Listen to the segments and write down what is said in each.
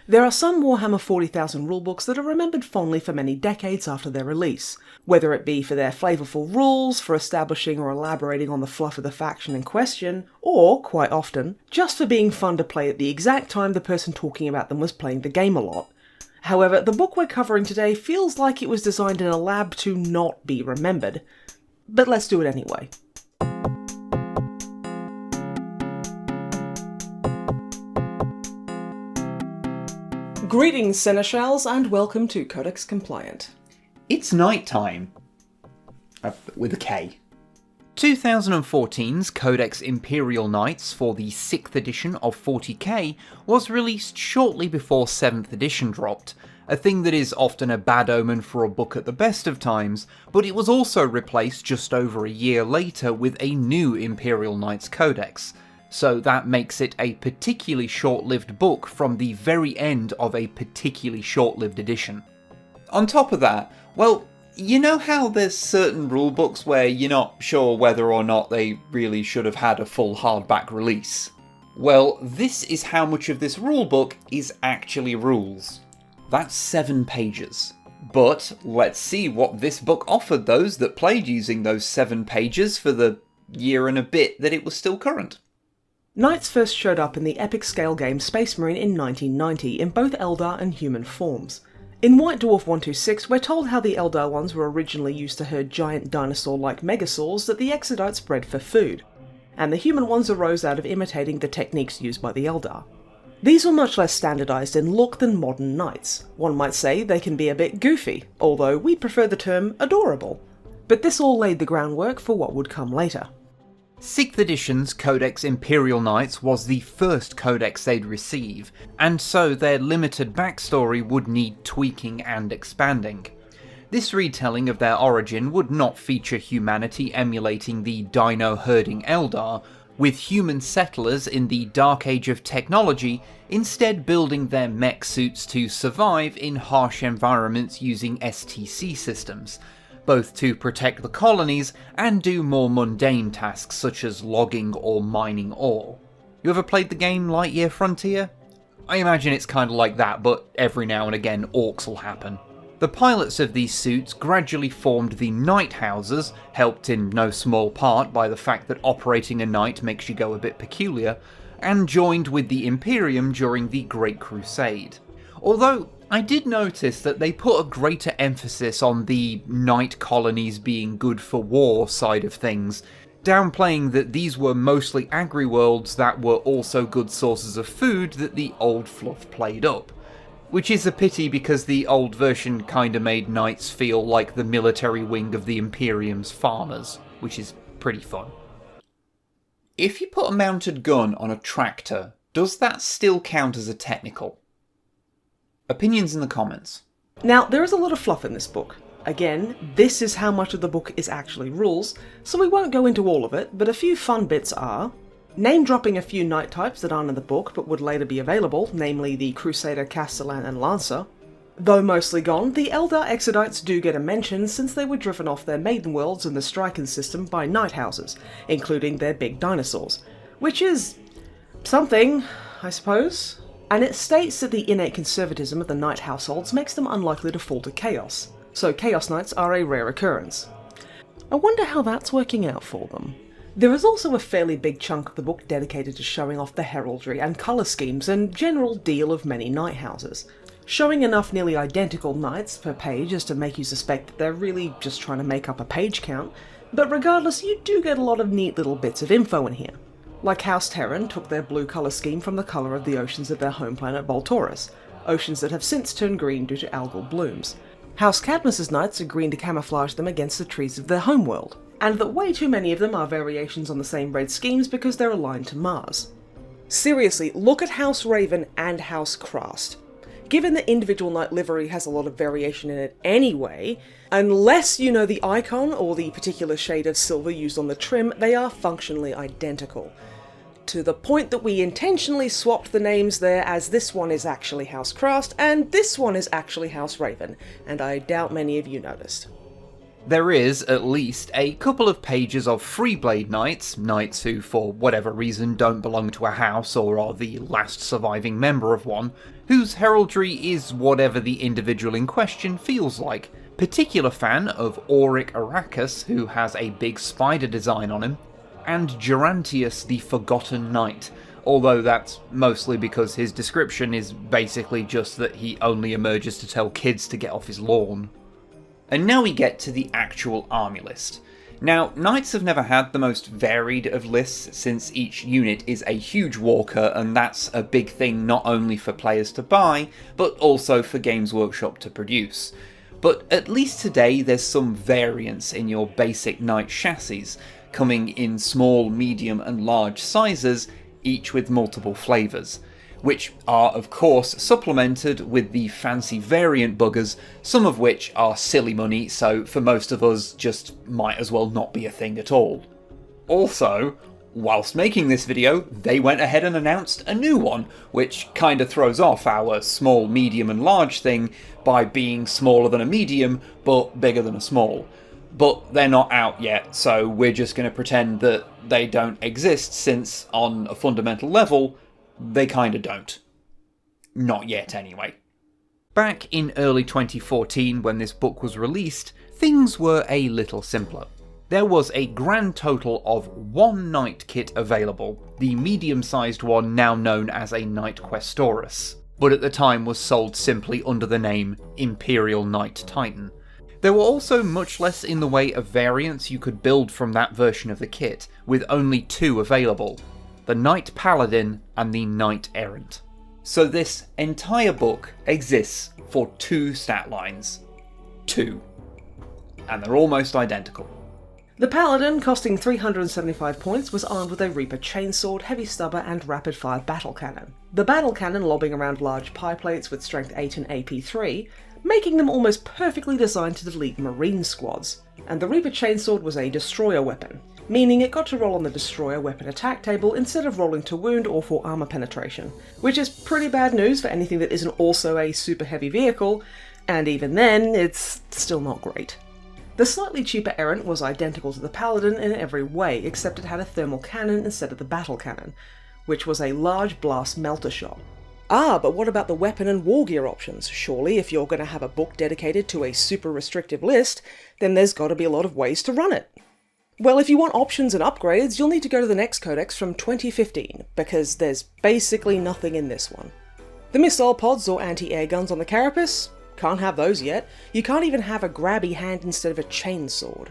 There are some Warhammer 40,000 rulebooks that are remembered fondly for many decades after their release, whether it be for their flavourful rules, for establishing or elaborating on the fluff of the faction in question, or, quite often, just for being fun to play at the exact time the person talking about them was playing the game a lot. However, the book we're covering today feels like it was designed in a lab to not be remembered. But let's do it anyway. Greetings, Seneschals, and welcome to Codex Compliant. It's night time. With a K. 2014's Codex Imperial Knights for the 6th edition of 40k was released shortly before 7th edition dropped, a thing that is often a bad omen for a book at the best of times, but it was also replaced just over a year later with a new Imperial Knights Codex, so that makes it a particularly short-lived book from the very end of a particularly short-lived edition. On top of that, well, you know how there's certain rulebooks where you're not sure whether or not they really should have had a full hardback release? Well, this is how much of this rulebook is actually rules. That's 7 pages. But let's see what this book offered those that played using those 7 pages for the year and a bit that it was still current. Knights first showed up in the epic-scale game Space Marine in 1990 in both Eldar and human forms. In White Dwarf 126, we're told how the Eldar ones were originally used to herd giant dinosaur-like megasaurs that the Exodites bred for food, and the human ones arose out of imitating the techniques used by the Eldar. These were much less standardised in look than modern knights. One might say they can be a bit goofy, although we prefer the term adorable. But this all laid the groundwork for what would come later. 6th edition's Codex Imperial Knights was the first codex they'd receive, and so their limited backstory would need tweaking and expanding. This retelling of their origin would not feature humanity emulating the dino-herding Eldar, with human settlers in the dark age of technology instead building their mech suits to survive in harsh environments using STC systems, both to protect the colonies and do more mundane tasks such as logging or mining ore. You ever played the game Lightyear Frontier? I imagine it's kind of like that, but every now and again orcs will happen. The pilots of these suits gradually formed the Knight Houses, helped in no small part by the fact that operating a knight makes you go a bit peculiar, and joined with the Imperium during the Great Crusade. Although, I did notice that they put a greater emphasis on the knight colonies being good for war side of things, downplaying that these were mostly agri-worlds that were also good sources of food that the old fluff played up. Which is a pity because the old version kinda made knights feel like the military wing of the Imperium's farmers, which is pretty fun. If you put a mounted gun on a tractor, does that still count as a technical? Opinions in the comments. Now, there is a lot of fluff in this book. Again, this is how much of the book is actually rules, so we won't go into all of it, but a few fun bits are name-dropping a few knight types that aren't in the book but would later be available, namely the Crusader, Castellan and Lancer. Though mostly gone, the Eldar Exodites do get a mention since they were driven off their maiden worlds in the Striken system by Knight Houses, including their big dinosaurs. Which is something, I suppose. And it states that the innate conservatism of the Knight households makes them unlikely to fall to chaos, so Chaos Knights are a rare occurrence. I wonder how that's working out for them. There is also a fairly big chunk of the book dedicated to showing off the heraldry and colour schemes and general deal of many Knight houses, showing enough nearly identical knights per page as to make you suspect that they're really just trying to make up a page count, but regardless you do get a lot of neat little bits of info in here. Like House Terran took their blue colour scheme from the colour of the oceans of their home planet Voltaurus, oceans that have since turned green due to algal blooms. House Cadmus's knights are green to camouflage them against the trees of their homeworld, and that way too many of them are variations on the same red schemes because they're aligned to Mars. Seriously, look at House Raven and House Crast. Given that individual knight livery has a lot of variation in it anyway, unless you know the icon or the particular shade of silver used on the trim, they are functionally identical. To the point that we intentionally swapped the names there, as this one is actually House Crast and this one is actually House Raven, and I doubt many of you noticed. There is, at least, a couple of pages of Freeblade knights, knights who, for whatever reason, don't belong to a house or are the last surviving member of one, whose heraldry is whatever the individual in question feels like. Particular fan of Auric Arrakis, who has a big spider design on him, and Gerantius the Forgotten Knight, although that's mostly because his description is basically just that he only emerges to tell kids to get off his lawn. And now we get to the actual army list. Now, Knights have never had the most varied of lists, since each unit is a huge walker, and that's a big thing not only for players to buy, but also for Games Workshop to produce. But at least today there's some variance in your basic Knight chassis, coming in small, medium and large sizes, each with multiple flavours, which are of course supplemented with the fancy variant buggers, some of which are silly money, so for most of us just might as well not be a thing at all. Also, whilst making this video, they went ahead and announced a new one, which kinda throws off our small, medium and large thing by being smaller than a medium, but bigger than a small. But they're not out yet, so we're just going to pretend that they don't exist, since on a fundamental level, they kinda don't. Not yet, anyway. Back in early 2014, when this book was released, things were a little simpler. There was a grand total of 1 Knight kit available, the medium-sized one now known as a Knight Questorus, but at the time was sold simply under the name Imperial Knight Titan. There were also much less in the way of variants you could build from that version of the kit, with only 2 available, the Knight Paladin and the Knight Errant. So this entire book exists for 2 stat lines. 2. And they're almost identical. The Paladin, costing 375 points, was armed with a Reaper chainsword, heavy stubber and rapid-fire battle cannon. The battle cannon lobbing around large pie plates with strength 8 and AP 3, making them almost perfectly designed to delete marine squads. And the Reaper chainsword was a destroyer weapon, meaning it got to roll on the destroyer weapon attack table instead of rolling to wound or for armor penetration, which is pretty bad news for anything that isn't also a super heavy vehicle, and even then, it's still not great. The slightly cheaper Errant was identical to the Paladin in every way, except it had a thermal cannon instead of the battle cannon, which was a large blast melter shot. Ah, but what about the weapon and war gear options? Surely, if you're going to have a book dedicated to a super restrictive list, then there's got to be a lot of ways to run it. Well, if you want options and upgrades, you'll need to go to the next codex from 2015, because there's basically nothing in this one. The missile pods or anti-air guns on the carapace? Can't have those yet. You can't even have a grabby hand instead of a chainsword.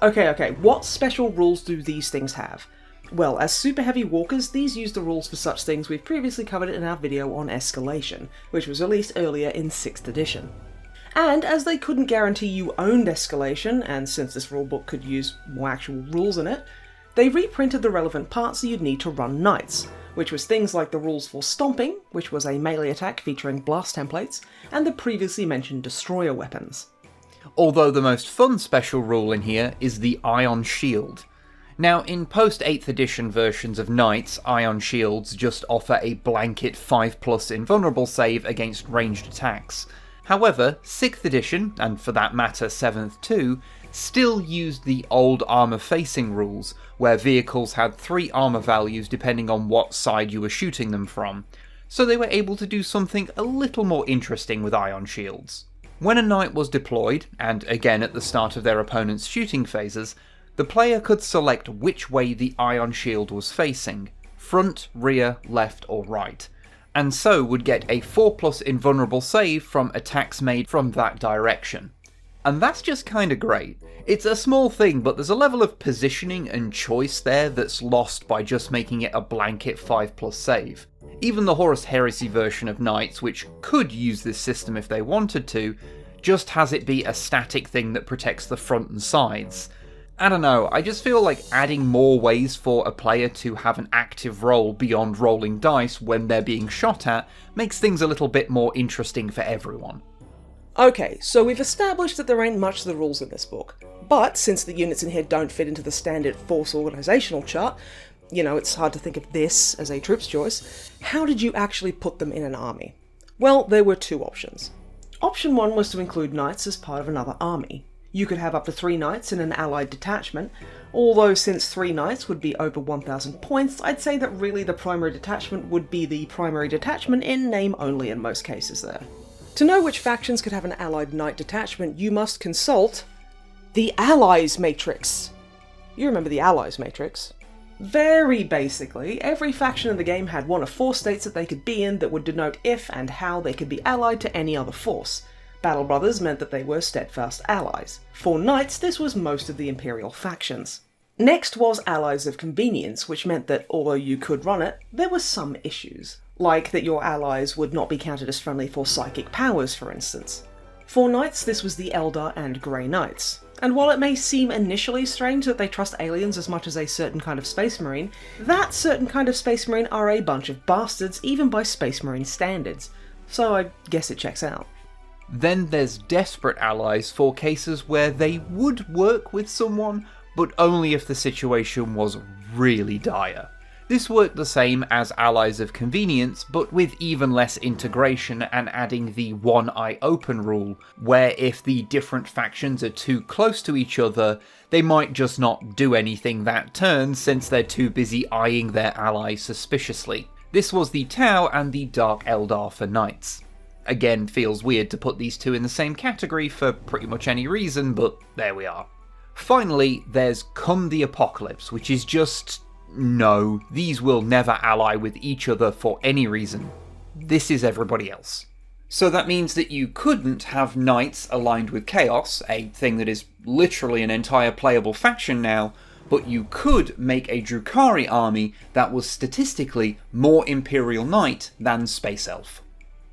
Okay, what special rules do these things have? Well, as super heavy walkers, these use the rules for such things we've previously covered in our video on Escalation, which was released earlier in 6th edition. And as they couldn't guarantee you owned Escalation, and since this rulebook could use more actual rules in it, they reprinted the relevant parts that you'd need to run Knights, which was things like the rules for Stomping, which was a melee attack featuring blast templates, and the previously mentioned destroyer weapons. Although the most fun special rule in here is the Ion Shield. Now, in post-8th edition versions of Knights, Ion Shields just offer a blanket 5+ invulnerable save against ranged attacks. However, 6th edition, and for that matter 7th too, still used the old armour facing rules, where vehicles had 3 armour values depending on what side you were shooting them from, so they were able to do something a little more interesting with Ion Shields. When a knight was deployed, and again at the start of their opponent's shooting phases, the player could select which way the Ion Shield was facing, front, rear, left or right, and so would get a 4+ invulnerable save from attacks made from that direction. And that's just kinda great. It's a small thing, but there's a level of positioning and choice there that's lost by just making it a blanket 5+ save. Even the Horus Heresy version of Knights, which could use this system if they wanted to, just has it be a static thing that protects the front and sides. I don't know, I just feel like adding more ways for a player to have an active role beyond rolling dice when they're being shot at makes things a little bit more interesting for everyone. Okay, so we've established that there ain't much to the rules in this book, but since the units in here don't fit into the standard force organisational chart, you know, it's hard to think of this as a troops choice, how did you actually put them in an army? Well, there were 2 options. Option 1 was to include knights as part of another army. You could have up to 3 knights in an allied detachment, although since 3 knights would be over 1000 points, I'd say that really the primary detachment would be the primary detachment in name only in most cases there. To know which factions could have an allied knight detachment, you must consult the Allies Matrix. You remember the Allies Matrix? Very basically, every faction in the game had one of 4 states that they could be in that would denote if and how they could be allied to any other force. Battle Brothers meant that they were steadfast allies. For knights, this was most of the Imperial factions. Next was Allies of Convenience, which meant that although you could run it, there were some issues. Like that your allies would not be counted as friendly for psychic powers, for instance. For knights, this was the Eldar and Grey Knights. And while it may seem initially strange that they trust aliens as much as a certain kind of Space Marine, that certain kind of Space Marine are a bunch of bastards even by Space Marine standards. So I guess it checks out. Then there's desperate allies for cases where they would work with someone, but only if the situation was really dire. This worked the same as Allies of Convenience, but with even less integration and adding the one eye open rule, where if the different factions are too close to each other, they might just not do anything that turn since they're too busy eyeing their ally suspiciously. This was the Tau and the Dark Eldar for Knights. Again, feels weird to put these two in the same category for pretty much any reason, but there we are. Finally, there's Come the Apocalypse, which is just... no, these will never ally with each other for any reason. This is everybody else. So that means that you couldn't have Knights aligned with Chaos, a thing that is literally an entire playable faction now, but you could make a Drukhari army that was statistically more Imperial Knight than Space Elf.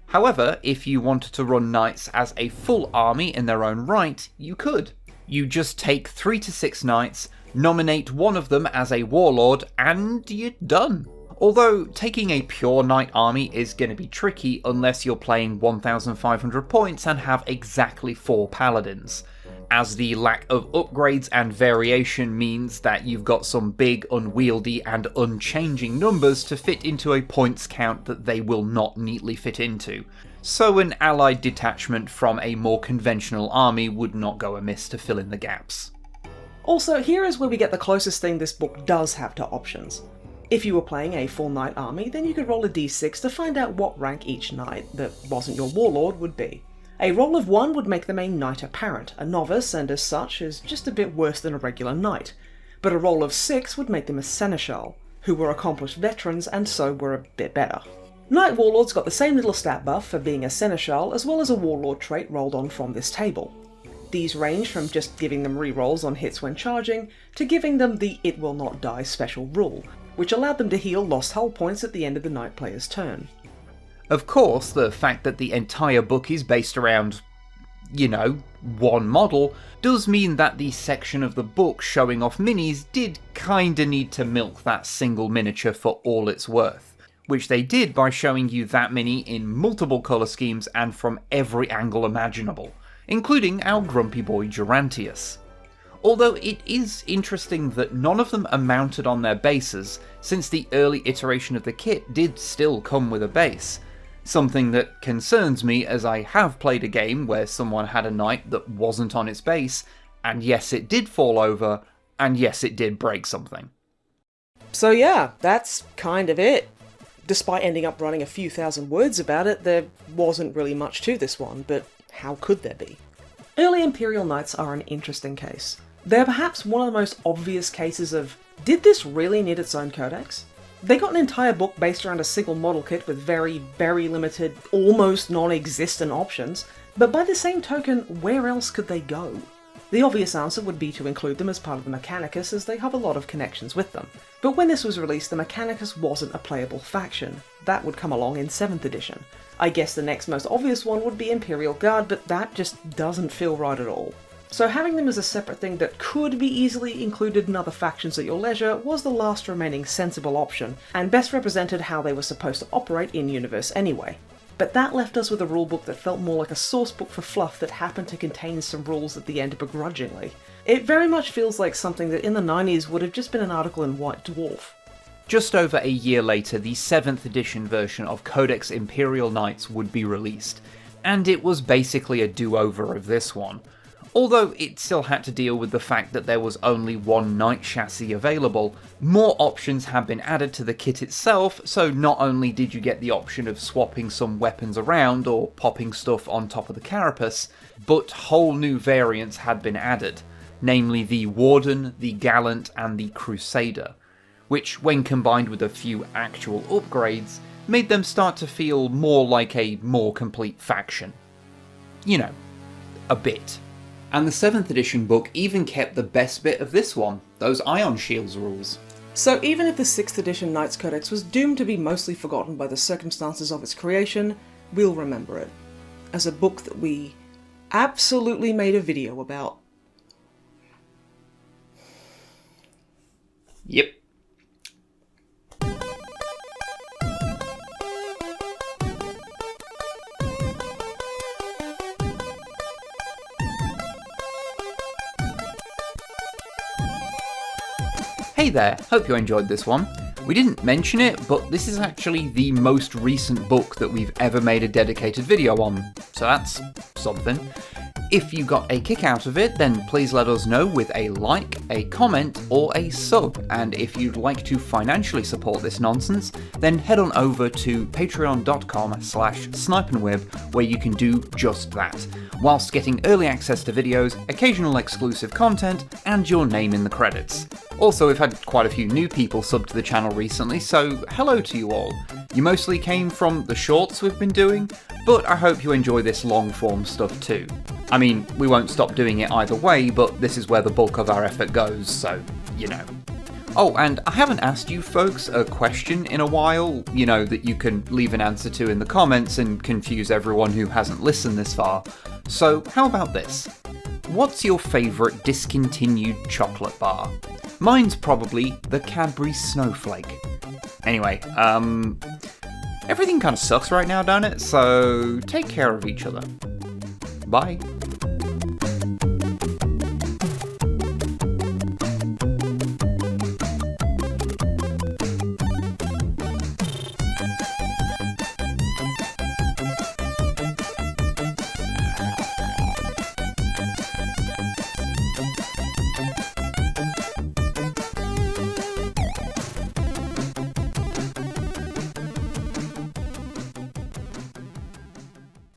However, if you wanted to run Knights as a full army in their own right, you could. You just take 3 to 6 Knights, nominate one of them as a Warlord, and you're done. Although, taking a pure Knight army is going to be tricky unless you're playing 1500 points and have exactly 4 Paladins, as the lack of upgrades and variation means that you've got some big, unwieldy and unchanging numbers to fit into a points count that they will not neatly fit into. So an allied detachment from a more conventional army would not go amiss to fill in the gaps. Also, here is where we get the closest thing this book does have to options. If you were playing a full knight army, then you could roll a d6 to find out what rank each knight that wasn't your warlord would be. A roll of 1 would make them a knight apparent, a novice, and as such is just a bit worse than a regular knight. But a roll of 6 would make them a seneschal, who were accomplished veterans and so were a bit better. Knight warlords got the same little stat buff for being a seneschal as well as a warlord trait rolled on from this table. These range from just giving them rerolls on hits when charging, to giving them the It Will Not Die special rule, which allowed them to heal lost hull points at the end of the knight player's turn. Of course, the fact that the entire book is based around, one model, does mean that the section of the book showing off minis did kinda need to milk that single miniature for all it's worth, which they did by showing you that mini in multiple colour schemes and from every angle imaginable, including our grumpy boy Gerantius. Although it is interesting that none of them are mounted on their bases, since the early iteration of the kit did still come with a base. Something that concerns me, as I have played a game where someone had a knight that wasn't on its base, and yes it did fall over, and yes it did break something. So yeah, that's kind of it. Despite ending up writing a few thousand words about it, there wasn't really much to this one, but how could there be? Early Imperial Knights are an interesting case. They're perhaps one of the most obvious cases of, did this really need its own codex? They got an entire book based around a single model kit with very, very limited, almost non-existent options, but by the same token, where else could they go? The obvious answer would be to include them as part of the Mechanicus, as they have a lot of connections with them. But when this was released, the Mechanicus wasn't a playable faction. That would come along in 7th edition. I guess the next most obvious one would be Imperial Guard, but that just doesn't feel right at all. So having them as a separate thing that could be easily included in other factions at your leisure was the last remaining sensible option, and best represented how they were supposed to operate in-universe anyway. But that left us with a rulebook that felt more like a sourcebook for fluff that happened to contain some rules at the end begrudgingly. It very much feels like something that in the 90s would have just been an article in White Dwarf. Just over a year later, the 7th edition version of Codex Imperial Knights would be released, and it was basically a do-over of this one. Although it still had to deal with the fact that there was only one Knight chassis available, more options have been added to the kit itself, so not only did you get the option of swapping some weapons around or popping stuff on top of the carapace, but whole new variants had been added, namely the Warden, the Gallant and the Crusader, which when combined with a few actual upgrades, made them start to feel more like a more complete faction. You know, a bit. And the 7th edition book even kept the best bit of this one, those Ion Shields rules. So even if the 6th edition Knights Codex was doomed to be mostly forgotten by the circumstances of its creation, we'll remember it. As a book that we absolutely made a video about. Yep. Hey there, hope you enjoyed this one. We didn't mention it, but this is actually the most recent book that we've ever made a dedicated video on, so that's something. If you got a kick out of it, then please let us know with a like, a comment, or a sub, and if you'd like to financially support this nonsense, then head on over to patreon.com/snipeandwib, where you can do just that, whilst getting early access to videos, occasional exclusive content, and your name in the credits. Also, we've had quite a few new people sub to the channel recently, so hello to you all. You mostly came from the shorts we've been doing, but I hope you enjoy this long form stuff too. I mean, we won't stop doing it either way, but this is where the bulk of our effort goes, so, you know. Oh, and I haven't asked you folks a question in a while, you know, that you can leave an answer to in the comments and confuse everyone who hasn't listened this far. So, how about this? What's your favourite discontinued chocolate bar? Mine's probably the Cadbury Snowflake. Anyway, everything kind of sucks right now, don't it? So take care of each other. Bye.